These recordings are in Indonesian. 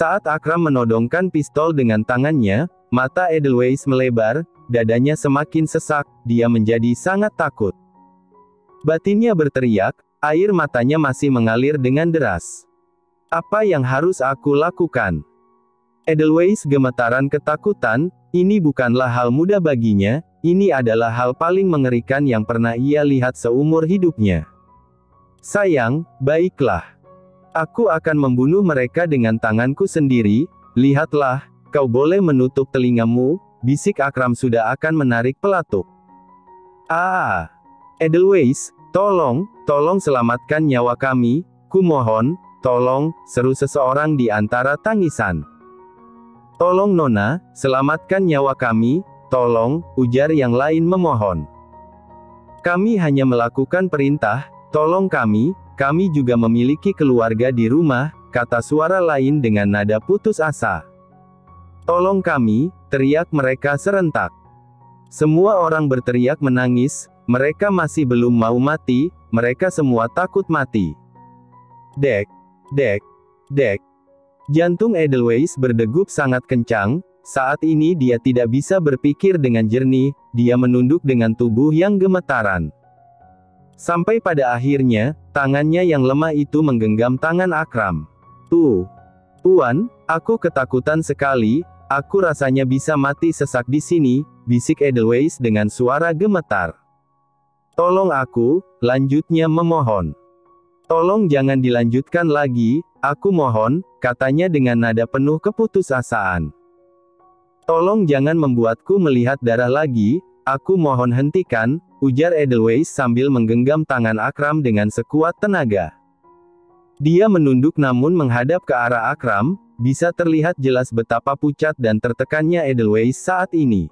Saat Akram menodongkan pistol dengan tangannya, mata Edelweiss melebar, dadanya semakin sesak, dia menjadi sangat takut. Batinnya berteriak, air matanya masih mengalir dengan deras. Apa yang harus aku lakukan? Edelweiss gemetaran ketakutan, ini bukanlah hal mudah baginya, ini adalah hal paling mengerikan yang pernah ia lihat seumur hidupnya. Sayang, baiklah. Aku akan membunuh mereka dengan tanganku sendiri, lihatlah, kau boleh menutup telingamu, bisik Akram sudah akan menarik pelatuk. Ah! Edelweiss, tolong selamatkan nyawa kami, kumohon, tolong, seru seseorang di antara tangisan. Tolong Nona, selamatkan nyawa kami, tolong, ujar yang lain memohon. Kami hanya melakukan perintah, tolong kami juga memiliki keluarga di rumah, kata suara lain dengan nada putus asa. Tolong kami, teriak mereka serentak. Semua orang berteriak menangis, mereka masih belum mau mati, mereka semua takut mati. Dek, dek, dek. Jantung Edelweiss berdegup sangat kencang, saat ini dia tidak bisa berpikir dengan jernih, dia menunduk dengan tubuh yang gemetaran. Sampai pada akhirnya, tangannya yang lemah itu menggenggam tangan Akram. Tuan, aku ketakutan sekali, aku rasanya bisa mati sesak di sini, bisik Edelweiss dengan suara gemetar. Tolong aku, lanjutnya memohon. Tolong jangan dilanjutkan lagi, aku mohon, katanya dengan nada penuh keputusasaan. Tolong jangan membuatku melihat darah lagi, aku mohon hentikan, ujar Edelweiss sambil menggenggam tangan Akram dengan sekuat tenaga. Dia menunduk namun menghadap ke arah Akram, bisa terlihat jelas betapa pucat dan tertekannya Edelweiss saat ini.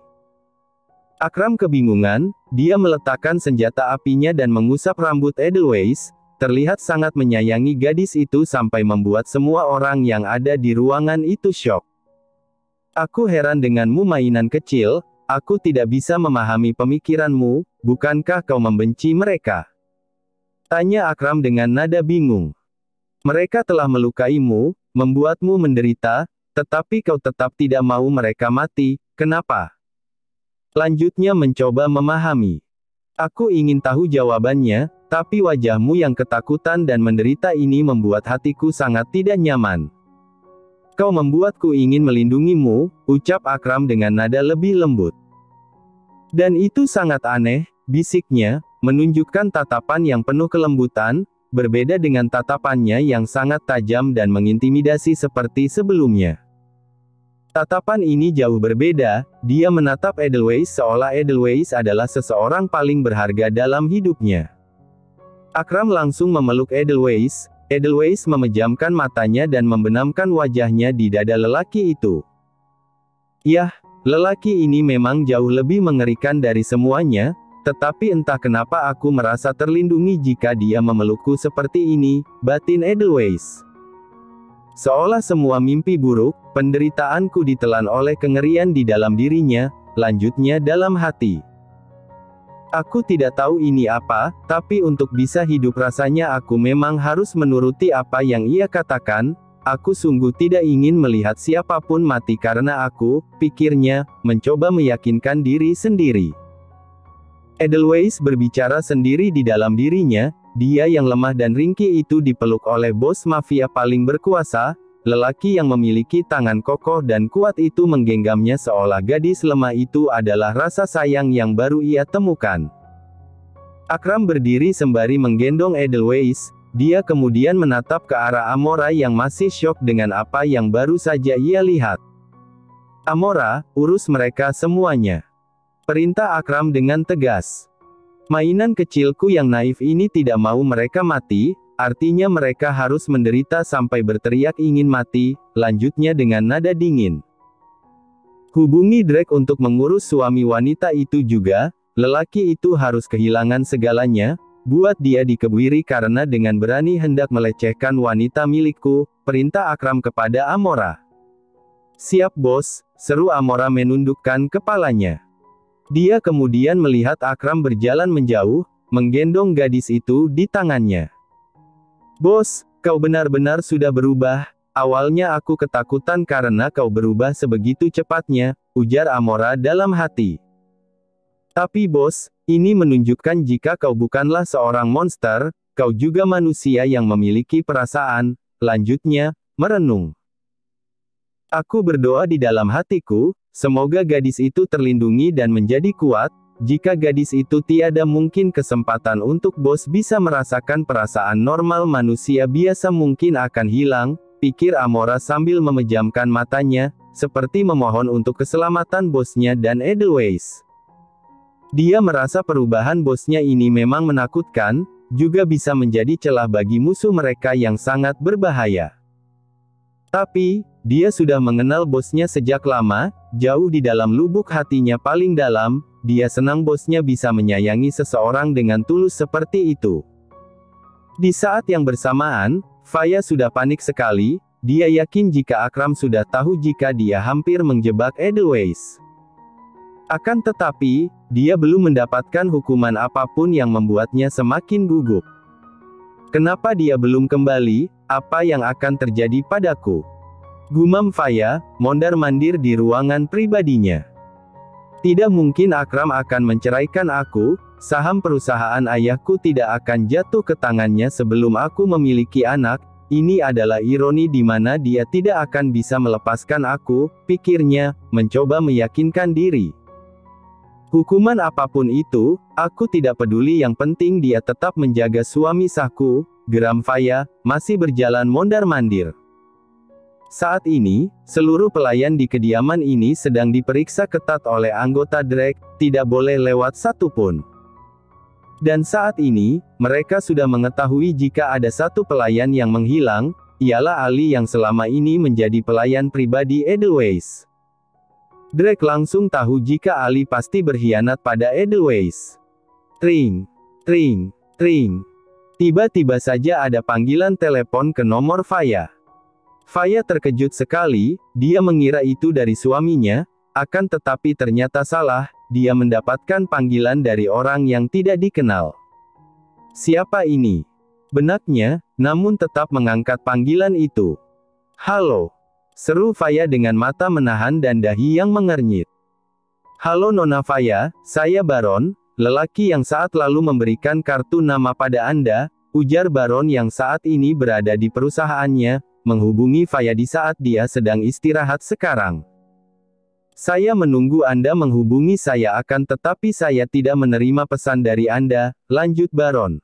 Akram kebingungan, dia meletakkan senjata apinya dan mengusap rambut Edelweiss, terlihat sangat menyayangi gadis itu sampai membuat semua orang yang ada di ruangan itu syok. Aku heran denganmu mainan kecil, aku tidak bisa memahami pemikiranmu, bukankah kau membenci mereka? Tanya Akram dengan nada bingung. Mereka telah melukaimu, membuatmu menderita, tetapi kau tetap tidak mau mereka mati, kenapa? Lanjutnya mencoba memahami. Aku ingin tahu jawabannya, tapi wajahmu yang ketakutan dan menderita ini membuat hatiku sangat tidak nyaman. Kau membuatku ingin melindungimu, ucap Akram dengan nada lebih lembut. Dan itu sangat aneh, bisiknya, menunjukkan tatapan yang penuh kelembutan, berbeda dengan tatapannya yang sangat tajam dan mengintimidasi seperti sebelumnya. Tatapan ini jauh berbeda, dia menatap Edelweiss seolah Edelweiss adalah seseorang paling berharga dalam hidupnya. Akram langsung memeluk Edelweiss, Edelweiss memejamkan matanya dan membenamkan wajahnya di dada lelaki itu. Yah, lelaki ini memang jauh lebih mengerikan dari semuanya, tetapi entah kenapa aku merasa terlindungi jika dia memelukku seperti ini, batin Edelweiss. Seolah semua mimpi buruk, penderitaanku ditelan oleh kengerian di dalam dirinya, lanjutnya dalam hati. Aku tidak tahu ini apa, tapi untuk bisa hidup rasanya aku memang harus menuruti apa yang ia katakan, aku sungguh tidak ingin melihat siapapun mati karena aku, pikirnya, mencoba meyakinkan diri sendiri. Edelweiss berbicara sendiri di dalam dirinya, dia yang lemah dan ringkih itu dipeluk oleh bos mafia paling berkuasa, lelaki yang memiliki tangan kokoh dan kuat itu menggenggamnya seolah gadis lemah itu adalah rasa sayang yang baru ia temukan. Akram berdiri sembari menggendong Edelweiss, dia kemudian menatap ke arah Amora yang masih syok dengan apa yang baru saja ia lihat. Amora, urus mereka semuanya. Perintah Akram dengan tegas. Mainan kecilku yang naif ini tidak mau mereka mati, artinya mereka harus menderita sampai berteriak ingin mati, lanjutnya dengan nada dingin. Hubungi Drake untuk mengurus suami wanita itu juga, lelaki itu harus kehilangan segalanya, buat dia dikebiri karena dengan berani hendak melecehkan wanita milikku, perintah Akram kepada Amora. Siap bos, seru Amora menundukkan kepalanya. Dia kemudian melihat Akram berjalan menjauh, menggendong gadis itu di tangannya. Bos, kau benar-benar sudah berubah, awalnya aku ketakutan karena kau berubah sebegitu cepatnya, ujar Amora dalam hati. Tapi bos, ini menunjukkan jika kau bukanlah seorang monster, kau juga manusia yang memiliki perasaan, lanjutnya, merenung. Aku berdoa di dalam hatiku, semoga gadis itu terlindungi dan menjadi kuat. Jika gadis itu tiada, mungkin kesempatan untuk bos bisa merasakan perasaan normal manusia biasa mungkin akan hilang, pikir Amora sambil memejamkan matanya, seperti memohon untuk keselamatan bosnya dan Edelweiss. Dia merasa perubahan bosnya ini memang menakutkan, juga bisa menjadi celah bagi musuh mereka yang sangat berbahaya. Tapi, dia sudah mengenal bosnya sejak lama, jauh di dalam lubuk hatinya paling dalam, dia senang bosnya bisa menyayangi seseorang dengan tulus seperti itu. Di saat yang bersamaan, Faya sudah panik sekali, dia yakin jika Akram sudah tahu jika dia hampir menjebak Edelweiss. Akan tetapi, dia belum mendapatkan hukuman apapun yang membuatnya semakin gugup. Kenapa dia belum kembali? Apa yang akan terjadi padaku? Gumam Faya, mondar-mandir di ruangan pribadinya. Tidak mungkin Akram akan menceraikan aku, saham perusahaan ayahku tidak akan jatuh ke tangannya sebelum aku memiliki anak, ini adalah ironi di mana dia tidak akan bisa melepaskan aku, pikirnya, mencoba meyakinkan diri. Hukuman apapun itu, aku tidak peduli, yang penting dia tetap menjaga suami sahku, geram Faya, masih berjalan mondar-mandir. Saat ini, seluruh pelayan di kediaman ini sedang diperiksa ketat oleh anggota Drake, tidak boleh lewat satu pun. Dan saat ini, mereka sudah mengetahui jika ada satu pelayan yang menghilang, ialah Ali yang selama ini menjadi pelayan pribadi Edelweiss. Drake langsung tahu jika Ali pasti berkhianat pada Edelweiss. Tring, tring, tring. Tiba-tiba saja ada panggilan telepon ke nomor Faya. Faya terkejut sekali, dia mengira itu dari suaminya, akan tetapi ternyata salah, dia mendapatkan panggilan dari orang yang tidak dikenal. Siapa ini? Benaknya, namun tetap mengangkat panggilan itu. Halo, seru Faya dengan mata menahan dan dahi yang mengernyit. Halo Nona Faya, saya Baron, lelaki yang saat lalu memberikan kartu nama pada Anda, ujar Baron yang saat ini berada di perusahaannya, menghubungi Faya di saat dia sedang istirahat sekarang. Saya menunggu Anda menghubungi saya akan tetapi saya tidak menerima pesan dari Anda, lanjut Baron.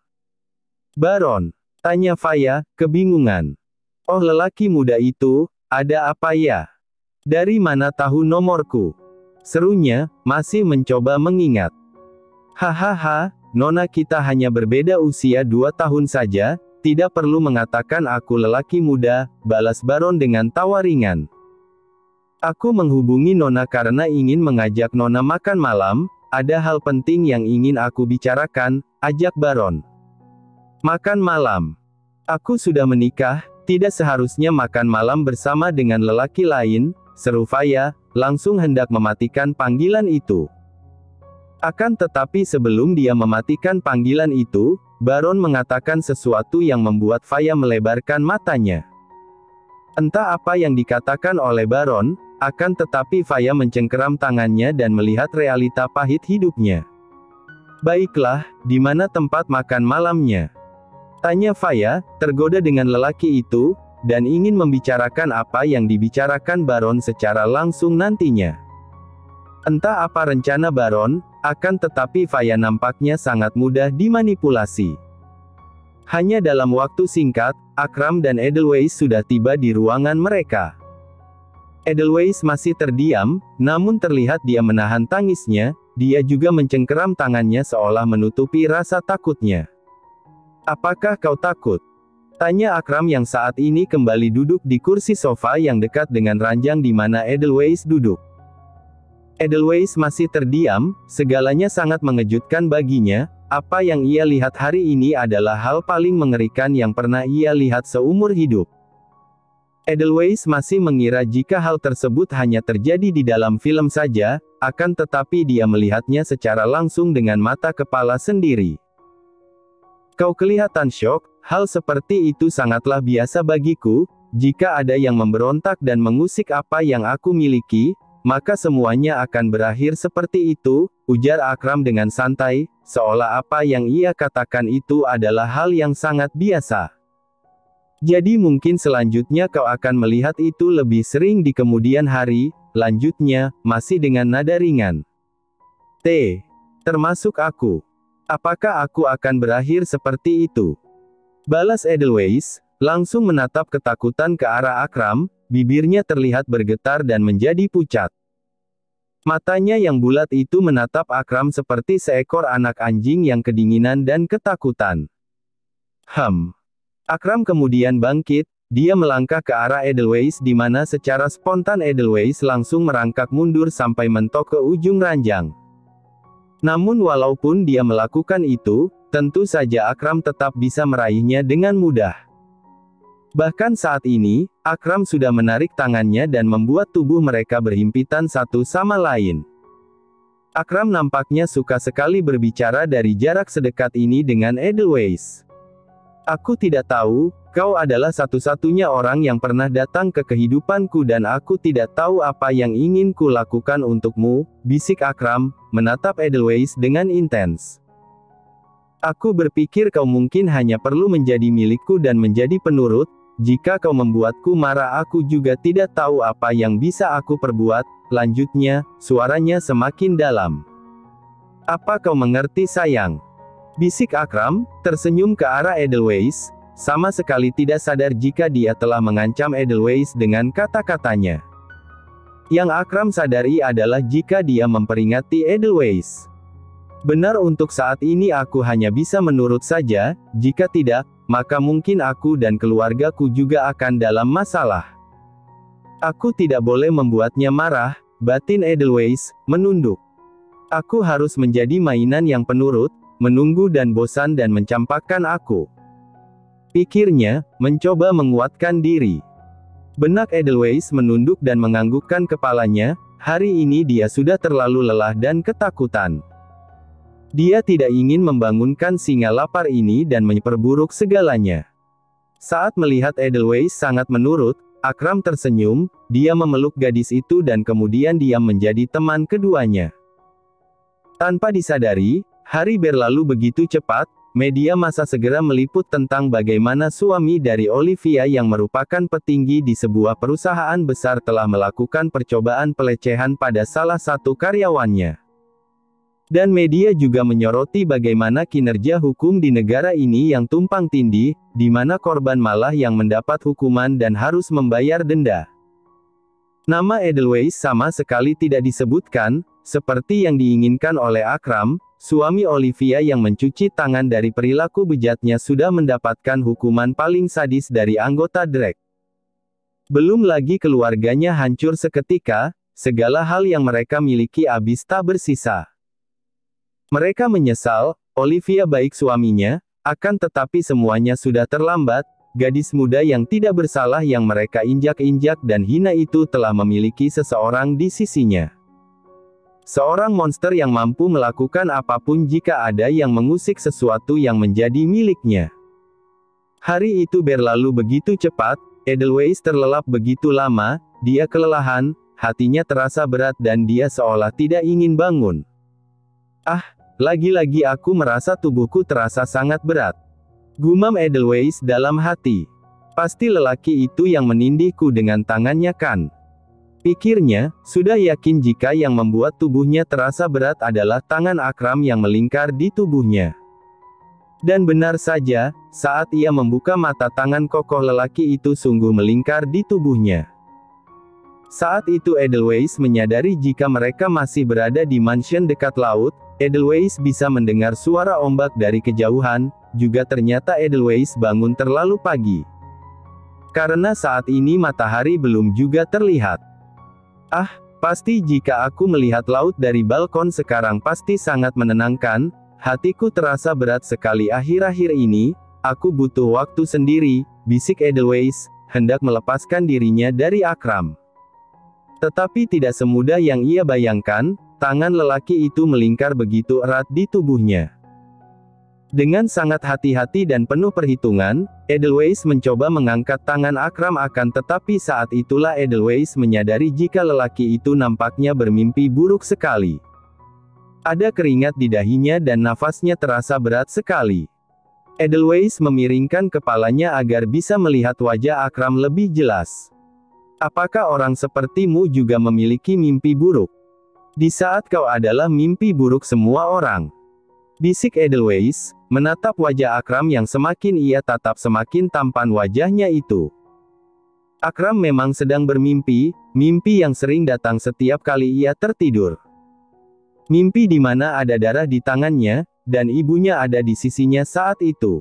Baron, tanya Faya, kebingungan. Oh lelaki muda itu, ada apa ya? Dari mana tahu nomorku? Serunya, masih mencoba mengingat. Hahaha, Nona kita hanya berbeda usia 2 tahun saja, tidak perlu mengatakan aku lelaki muda, balas Baron dengan tawa ringan. Aku menghubungi Nona karena ingin mengajak Nona makan malam, ada hal penting yang ingin aku bicarakan, ajak Baron. Makan malam. Aku sudah menikah, tidak seharusnya makan malam bersama dengan lelaki lain, seru Faya, langsung hendak mematikan panggilan itu. Akan tetapi sebelum dia mematikan panggilan itu, Baron mengatakan sesuatu yang membuat Faya melebarkan matanya. Entah apa yang dikatakan oleh Baron, akan tetapi Faya mencengkeram tangannya dan melihat realita pahit hidupnya. Baiklah, di mana tempat makan malamnya? Tanya Faya, tergoda dengan lelaki itu, dan ingin membicarakan apa yang dibicarakan Baron secara langsung nantinya. Entah apa rencana Baron, akan tetapi Faya nampaknya sangat mudah dimanipulasi. Hanya dalam waktu singkat, Akram dan Edelweiss sudah tiba di ruangan mereka. Edelweiss masih terdiam, namun terlihat dia menahan tangisnya, dia juga mencengkeram tangannya seolah menutupi rasa takutnya. Apakah kau takut? Tanya Akram yang saat ini kembali duduk di kursi sofa yang dekat dengan ranjang di mana Edelweiss duduk. Edelweiss masih terdiam, segalanya sangat mengejutkan baginya, apa yang ia lihat hari ini adalah hal paling mengerikan yang pernah ia lihat seumur hidup. Edelweiss masih mengira jika hal tersebut hanya terjadi di dalam film saja, akan tetapi dia melihatnya secara langsung dengan mata kepala sendiri. Kau kelihatan syok, hal seperti itu sangatlah biasa bagiku, jika ada yang memberontak dan mengusik apa yang aku miliki, maka semuanya akan berakhir seperti itu, ujar Akram dengan santai, seolah apa yang ia katakan itu adalah hal yang sangat biasa. Jadi mungkin selanjutnya kau akan melihat itu lebih sering di kemudian hari, lanjutnya, masih dengan nada ringan. Termasuk aku. Apakah aku akan berakhir seperti itu? Balas Edelweiss, langsung menatap ketakutan ke arah Akram, bibirnya terlihat bergetar dan menjadi pucat. Matanya yang bulat itu menatap Akram seperti seekor anak anjing yang kedinginan dan ketakutan. Akram kemudian bangkit, dia melangkah ke arah Edelweiss di mana secara spontan Edelweiss langsung merangkak mundur sampai mentok ke ujung ranjang. Namun walaupun dia melakukan itu, tentu saja Akram tetap bisa meraihnya dengan mudah. Bahkan saat ini, Akram sudah menarik tangannya dan membuat tubuh mereka berhimpitan satu sama lain. Akram nampaknya suka sekali berbicara dari jarak sedekat ini dengan Edelweiss. Aku tidak tahu, kau adalah satu-satunya orang yang pernah datang ke kehidupanku dan aku tidak tahu apa yang ingin ku lakukan untukmu, bisik Akram, menatap Edelweiss dengan intens. Aku berpikir kau mungkin hanya perlu menjadi milikku dan menjadi penurut. Jika kau membuatku marah aku juga tidak tahu apa yang bisa aku perbuat, lanjutnya, suaranya semakin dalam. Apa kau mengerti sayang? Bisik Akram, tersenyum ke arah Edelweiss, sama sekali tidak sadar jika dia telah mengancam Edelweiss dengan kata-katanya. Yang Akram sadari adalah jika dia memperingati Edelweiss. Benar untuk saat ini aku hanya bisa menurut saja, jika tidak, maka mungkin aku dan keluargaku juga akan dalam masalah. Aku tidak boleh membuatnya marah, batin Edelweiss, menunduk. Aku harus menjadi mainan yang penurut, menunggu dan bosan dan mencampakkan aku. Pikirnya, mencoba menguatkan diri. Benak Edelweiss menunduk dan menganggukkan kepalanya, hari ini dia sudah terlalu lelah dan ketakutan. Dia tidak ingin membangunkan singa lapar ini dan memperburuk segalanya. Saat melihat Edelweiss sangat menurut, Akram tersenyum, dia memeluk gadis itu dan kemudian diam menjadi teman keduanya. Tanpa disadari, hari berlalu begitu cepat, media massa segera meliput tentang bagaimana suami dari Olivia yang merupakan petinggi di sebuah perusahaan besar telah melakukan percobaan pelecehan pada salah satu karyawannya. Dan media juga menyoroti bagaimana kinerja hukum di negara ini yang tumpang tindih, di mana korban malah yang mendapat hukuman dan harus membayar denda. Nama Edelweiss sama sekali tidak disebutkan, seperti yang diinginkan oleh Akram, suami Olivia yang mencuci tangan dari perilaku bejatnya sudah mendapatkan hukuman paling sadis dari anggota Drake. Belum lagi keluarganya hancur seketika, segala hal yang mereka miliki habis tak bersisa. Mereka menyesal, Olivia baik suaminya, akan tetapi semuanya sudah terlambat, gadis muda yang tidak bersalah yang mereka injak-injak dan hina itu telah memiliki seseorang di sisinya. Seorang monster yang mampu melakukan apapun jika ada yang mengusik sesuatu yang menjadi miliknya. Hari itu berlalu begitu cepat, Edelweiss terlelap begitu lama, dia kelelahan, hatinya terasa berat dan dia seolah tidak ingin bangun. Lagi-lagi aku merasa tubuhku terasa sangat berat. Gumam Edelweiss dalam hati. Pasti lelaki itu yang menindihku dengan tangannya kan? Pikirnya, sudah yakin jika yang membuat tubuhnya terasa berat adalah tangan Akram yang melingkar di tubuhnya. Dan benar saja, saat ia membuka mata tangan kokoh lelaki itu sungguh melingkar di tubuhnya. Saat itu Edelweiss menyadari jika mereka masih berada di mansion dekat laut, Edelweiss bisa mendengar suara ombak dari kejauhan, juga ternyata Edelweiss bangun terlalu pagi. Karena saat ini matahari belum juga terlihat. Pasti jika aku melihat laut dari balkon sekarang pasti sangat menenangkan, hatiku terasa berat sekali akhir-akhir ini, aku butuh waktu sendiri, bisik Edelweiss, hendak melepaskan dirinya dari Akram. Tetapi tidak semudah yang ia bayangkan, tangan lelaki itu melingkar begitu erat di tubuhnya. Dengan sangat hati-hati dan penuh perhitungan, Edelweiss mencoba mengangkat tangan Akram akan tetapi saat itulah Edelweiss menyadari jika lelaki itu nampaknya bermimpi buruk sekali. Ada keringat di dahinya dan nafasnya terasa berat sekali. Edelweiss memiringkan kepalanya agar bisa melihat wajah Akram lebih jelas. Apakah orang sepertimu juga memiliki mimpi buruk? Di saat kau adalah mimpi buruk semua orang. Bisik Edelweiss, menatap wajah Akram yang semakin ia tatap semakin tampan wajahnya itu. Akram memang sedang bermimpi, mimpi yang sering datang setiap kali ia tertidur. Mimpi di mana ada darah di tangannya, dan ibunya ada di sisinya saat itu.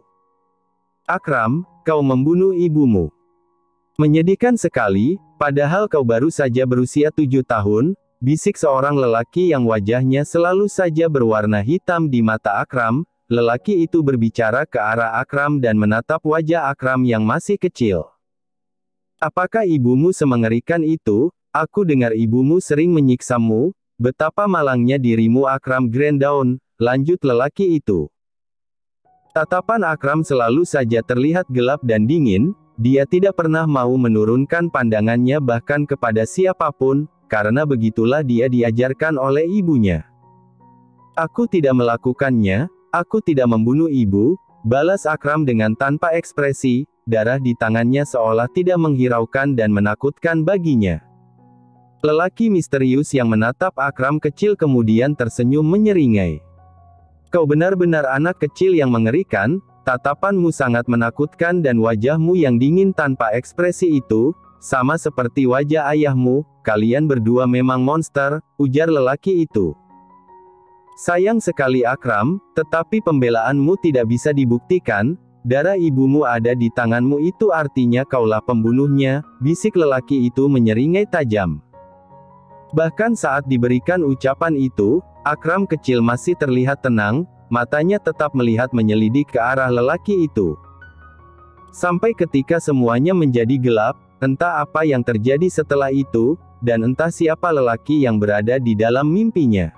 Akram, kau membunuh ibumu. Menyedihkan sekali, padahal kau baru saja berusia 7 tahun, bisik seorang lelaki yang wajahnya selalu saja berwarna hitam di mata Akram. Lelaki itu berbicara ke arah Akram dan menatap wajah Akram yang masih kecil. Apakah ibumu semengerikan itu? Aku dengar ibumu sering menyiksamu. Betapa malangnya dirimu Akram Granddawn, lanjut lelaki itu. Tatapan Akram selalu saja terlihat gelap dan dingin, dia tidak pernah mau menurunkan pandangannya bahkan kepada siapapun, karena begitulah dia diajarkan oleh ibunya. Aku tidak melakukannya, aku tidak membunuh ibu, balas Akram dengan tanpa ekspresi, darah di tangannya seolah tidak menghiraukan dan menakutkan baginya. Lelaki misterius yang menatap Akram kecil kemudian tersenyum menyeringai. Kau benar-benar anak kecil yang mengerikan, tatapanmu sangat menakutkan dan wajahmu yang dingin tanpa ekspresi itu, sama seperti wajah ayahmu, kalian berdua memang monster, ujar lelaki itu. Sayang sekali Akram, tetapi pembelaanmu tidak bisa dibuktikan, darah ibumu ada di tanganmu itu artinya kaulah pembunuhnya, bisik lelaki itu menyeringai tajam. Bahkan saat diberikan ucapan itu, Akram kecil masih terlihat tenang, matanya tetap melihat menyelidik ke arah lelaki itu. Sampai ketika semuanya menjadi gelap, entah apa yang terjadi setelah itu, dan entah siapa lelaki yang berada di dalam mimpinya.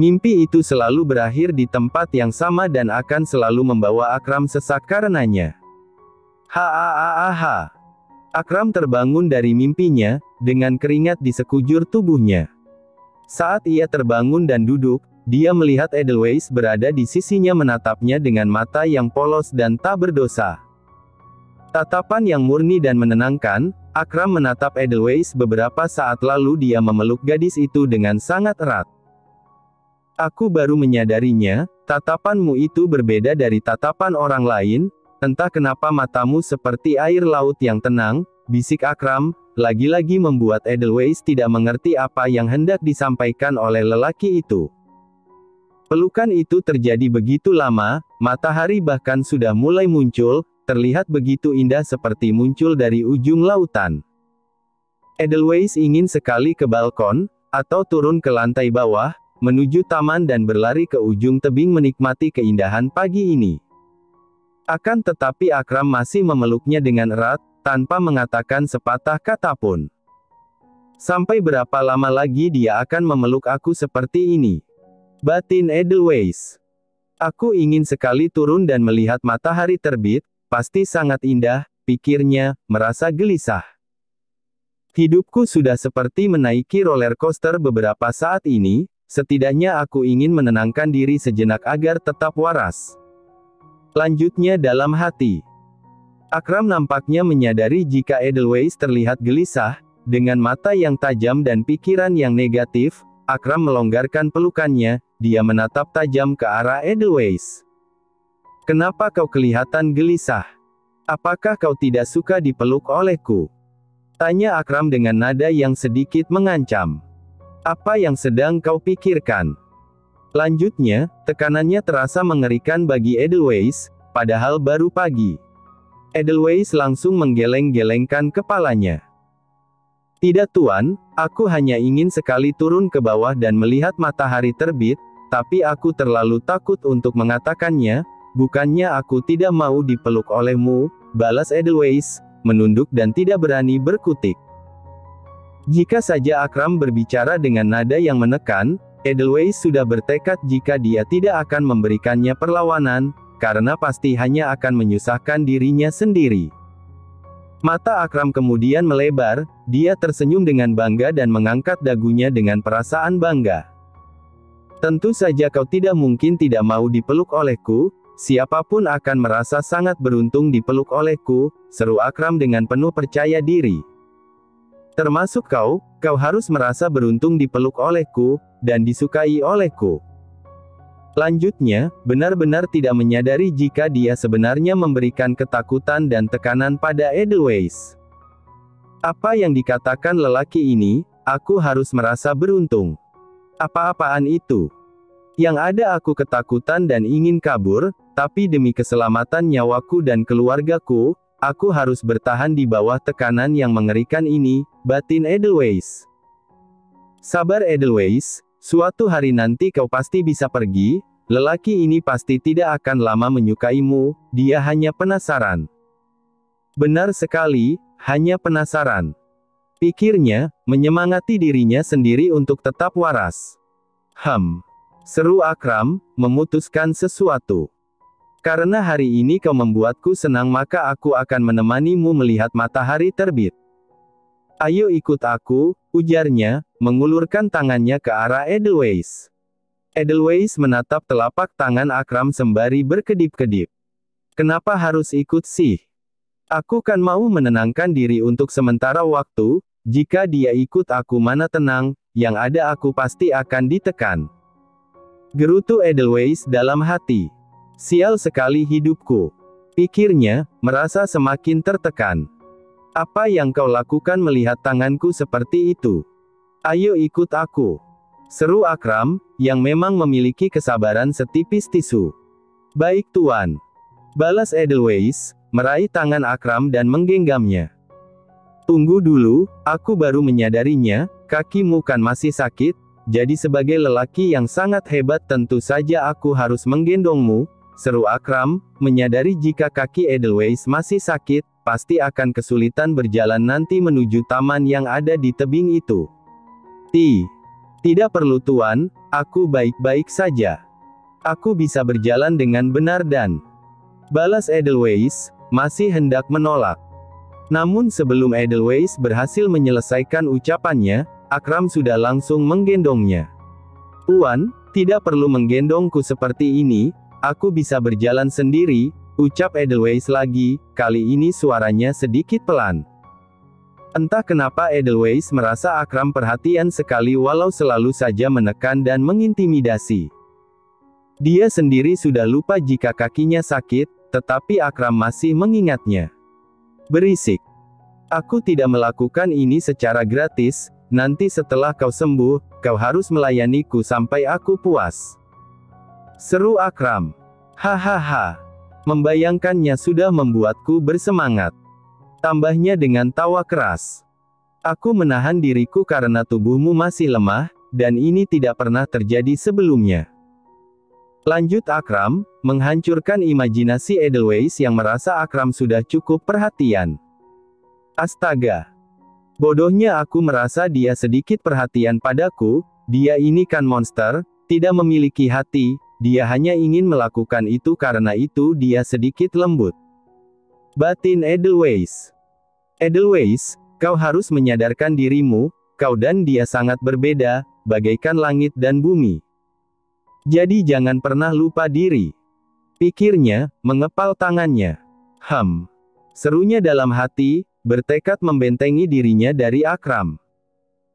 Mimpi itu selalu berakhir di tempat yang sama dan akan selalu membawa Akram sesak karenanya. Akram terbangun dari mimpinya, dengan keringat di sekujur tubuhnya. Saat ia terbangun dan duduk, dia melihat Edelweiss berada di sisinya menatapnya dengan mata yang polos dan tak berdosa. Tatapan yang murni dan menenangkan, Akram menatap Edelweiss beberapa saat lalu dia memeluk gadis itu dengan sangat erat. Aku baru menyadarinya, tatapanmu itu berbeda dari tatapan orang lain, entah kenapa matamu seperti air laut yang tenang, bisik Akram, lagi-lagi membuat Edelweiss tidak mengerti apa yang hendak disampaikan oleh lelaki itu. Pelukan itu terjadi begitu lama, matahari bahkan sudah mulai muncul, terlihat begitu indah seperti muncul dari ujung lautan. Edelweiss ingin sekali ke balkon, atau turun ke lantai bawah, menuju taman dan berlari ke ujung tebing menikmati keindahan pagi ini. Akan tetapi Akram masih memeluknya dengan erat, tanpa mengatakan sepatah kata pun. Sampai berapa lama lagi dia akan memeluk aku seperti ini? Batin Edelweiss. Aku ingin sekali turun dan melihat matahari terbit, pasti sangat indah, pikirnya, merasa gelisah. Hidupku sudah seperti menaiki roller coaster beberapa saat ini, setidaknya aku ingin menenangkan diri sejenak agar tetap waras. Lanjutnya dalam hati. Akram nampaknya menyadari jika Edelweiss terlihat gelisah, dengan mata yang tajam dan pikiran yang negatif, Akram melonggarkan pelukannya, dia menatap tajam ke arah Edelweiss. Kenapa kau kelihatan gelisah? Apakah kau tidak suka dipeluk olehku? Tanya Akram dengan nada yang sedikit mengancam. Apa yang sedang kau pikirkan? Lanjutnya, tekanannya terasa mengerikan bagi Edelweiss, padahal baru pagi. Edelweiss langsung menggeleng-gelengkan kepalanya. Tidak tuan, aku hanya ingin sekali turun ke bawah dan melihat matahari terbit, tapi aku terlalu takut untuk mengatakannya, bukannya aku tidak mau dipeluk olehmu, balas Edelweiss, menunduk dan tidak berani berkutik. Jika saja Akram berbicara dengan nada yang menekan, Edelweiss sudah bertekad jika dia tidak akan memberikannya perlawanan, karena pasti hanya akan menyusahkan dirinya sendiri. Mata Akram kemudian melebar, dia tersenyum dengan bangga dan mengangkat dagunya dengan perasaan bangga. Tentu saja kau tidak mungkin tidak mau dipeluk olehku, siapapun akan merasa sangat beruntung dipeluk olehku, seru Akram dengan penuh percaya diri. Termasuk kau harus merasa beruntung dipeluk olehku, dan disukai olehku. Lanjutnya, benar-benar tidak menyadari jika dia sebenarnya memberikan ketakutan dan tekanan pada Edelweiss. Apa yang dikatakan lelaki ini, aku harus merasa beruntung. Apa-apaan itu? Yang ada aku ketakutan dan ingin kabur, tapi demi keselamatan nyawaku dan keluargaku, aku harus bertahan di bawah tekanan yang mengerikan ini, batin Edelweiss. Sabar Edelweiss, suatu hari nanti kau pasti bisa pergi, lelaki ini pasti tidak akan lama menyukaimu, dia hanya penasaran. Benar sekali, hanya penasaran. Pikirnya, menyemangati dirinya sendiri untuk tetap waras. Seru Akram, memutuskan sesuatu. Karena hari ini kau membuatku senang maka aku akan menemanimu melihat matahari terbit. Ayo ikut aku, ujarnya, mengulurkan tangannya ke arah Edelweiss. Edelweiss menatap telapak tangan Akram sembari berkedip-kedip. Kenapa harus ikut sih? Aku kan mau menenangkan diri untuk sementara waktu, jika dia ikut aku mana tenang, yang ada aku pasti akan ditekan. Gerutu Edelweiss dalam hati. Sial sekali hidupku. Pikirnya, merasa semakin tertekan. Apa yang kau lakukan melihat tanganku seperti itu? Ayo ikut aku. Seru Akram, yang memang memiliki kesabaran setipis tisu. Baik tuan. Balas Edelweiss, meraih tangan Akram dan menggenggamnya. Tunggu dulu, aku baru menyadarinya, kakimu kan masih sakit, jadi sebagai lelaki yang sangat hebat tentu saja aku harus menggendongmu, seru Akram, menyadari jika kaki Edelweiss masih sakit, pasti akan kesulitan berjalan nanti menuju taman yang ada di tebing itu. Tidak perlu tuan, aku baik-baik saja. Aku bisa berjalan dengan benar dan... Balas Edelweiss, masih hendak menolak. Namun sebelum Edelweiss berhasil menyelesaikan ucapannya, Akram sudah langsung menggendongnya. Tuan, tidak perlu menggendongku seperti ini, aku bisa berjalan sendiri, ucap Edelweiss lagi, kali ini suaranya sedikit pelan. Entah kenapa Edelweiss merasa Akram perhatian sekali walau selalu saja menekan dan mengintimidasi. Dia sendiri sudah lupa jika kakinya sakit, tetapi Akram masih mengingatnya. Berisik. Aku tidak melakukan ini secara gratis, nanti setelah kau sembuh, kau harus melayaniku sampai aku puas. Seru Akram. Hahaha. Membayangkannya sudah membuatku bersemangat. Tambahnya dengan tawa keras. Aku menahan diriku karena tubuhmu masih lemah, dan ini tidak pernah terjadi sebelumnya. Lanjut Akram, menghancurkan imajinasi Edelweiss yang merasa Akram sudah cukup perhatian. Astaga. Bodohnya aku merasa dia sedikit perhatian padaku, dia ini kan monster, tidak memiliki hati, dia hanya ingin melakukan itu karena itu dia sedikit lembut. Batin Edelweiss. Edelweiss, kau harus menyadarkan dirimu, kau dan dia sangat berbeda, bagaikan langit dan bumi. Jadi jangan pernah lupa diri. Pikirnya, mengepal tangannya. Serunya dalam hati, bertekad membentengi dirinya dari Akram.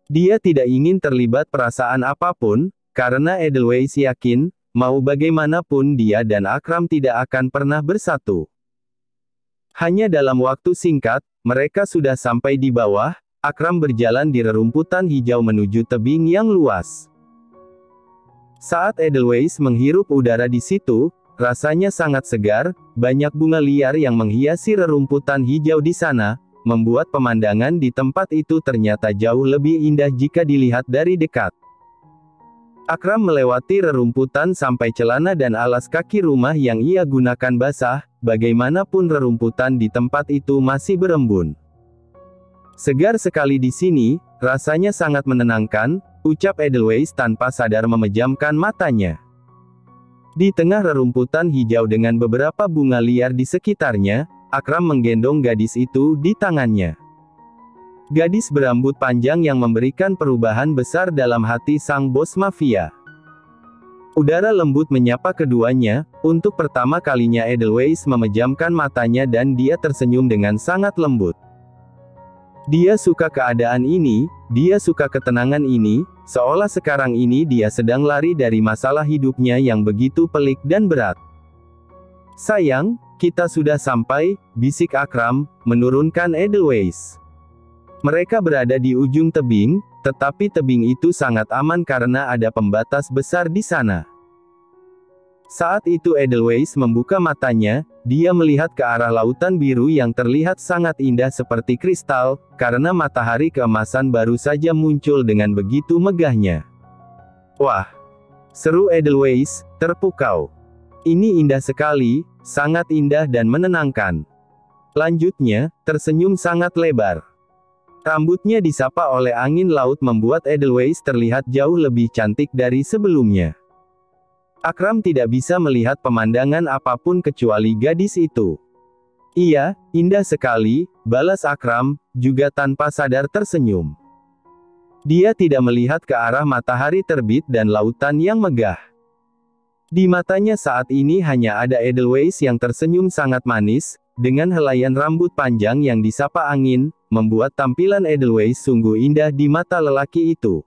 Dia tidak ingin terlibat perasaan apapun, karena Edelweiss yakin, mau bagaimanapun dia dan Akram tidak akan pernah bersatu. Hanya dalam waktu singkat, mereka sudah sampai di bawah, Akram berjalan di rerumputan hijau menuju tebing yang luas. Saat Edelweiss menghirup udara di situ, rasanya sangat segar, banyak bunga liar yang menghiasi rerumputan hijau di sana, membuat pemandangan di tempat itu ternyata jauh lebih indah jika dilihat dari dekat. Akram melewati rerumputan sampai celana dan alas kaki rumah yang ia gunakan basah, bagaimanapun rerumputan di tempat itu masih berembun. Segar sekali di sini, rasanya sangat menenangkan, ucap Edelweiss tanpa sadar memejamkan matanya. Di tengah rerumputan hijau dengan beberapa bunga liar di sekitarnya, Akram menggendong gadis itu di tangannya. Gadis berambut panjang yang memberikan perubahan besar dalam hati sang bos mafia. Udara lembut menyapa keduanya. Untuk pertama kalinya Edelweiss memejamkan matanya dan dia tersenyum dengan sangat lembut. Dia suka keadaan ini, dia suka ketenangan ini, seolah sekarang ini dia sedang lari dari masalah hidupnya yang begitu pelik dan berat. Sayang, kita sudah sampai, bisik Akram, menurunkan Edelweiss. Mereka berada di ujung tebing, tetapi tebing itu sangat aman karena ada pembatas besar di sana. Saat itu Edelweiss membuka matanya, dia melihat ke arah lautan biru yang terlihat sangat indah seperti kristal, karena matahari keemasan baru saja muncul dengan begitu megahnya. Wah! Seru Edelweiss, terpukau. Ini indah sekali, sangat indah dan menenangkan. Lanjutnya, tersenyum sangat lebar. Rambutnya disapa oleh angin laut membuat Edelweiss terlihat jauh lebih cantik dari sebelumnya. Akram tidak bisa melihat pemandangan apapun kecuali gadis itu. Iya, indah sekali, balas Akram, juga tanpa sadar tersenyum. Dia tidak melihat ke arah matahari terbit dan lautan yang megah. Di matanya saat ini hanya ada Edelweiss yang tersenyum sangat manis, dengan helaian rambut panjang yang disapa angin, membuat tampilan Edelweiss sungguh indah di mata lelaki itu.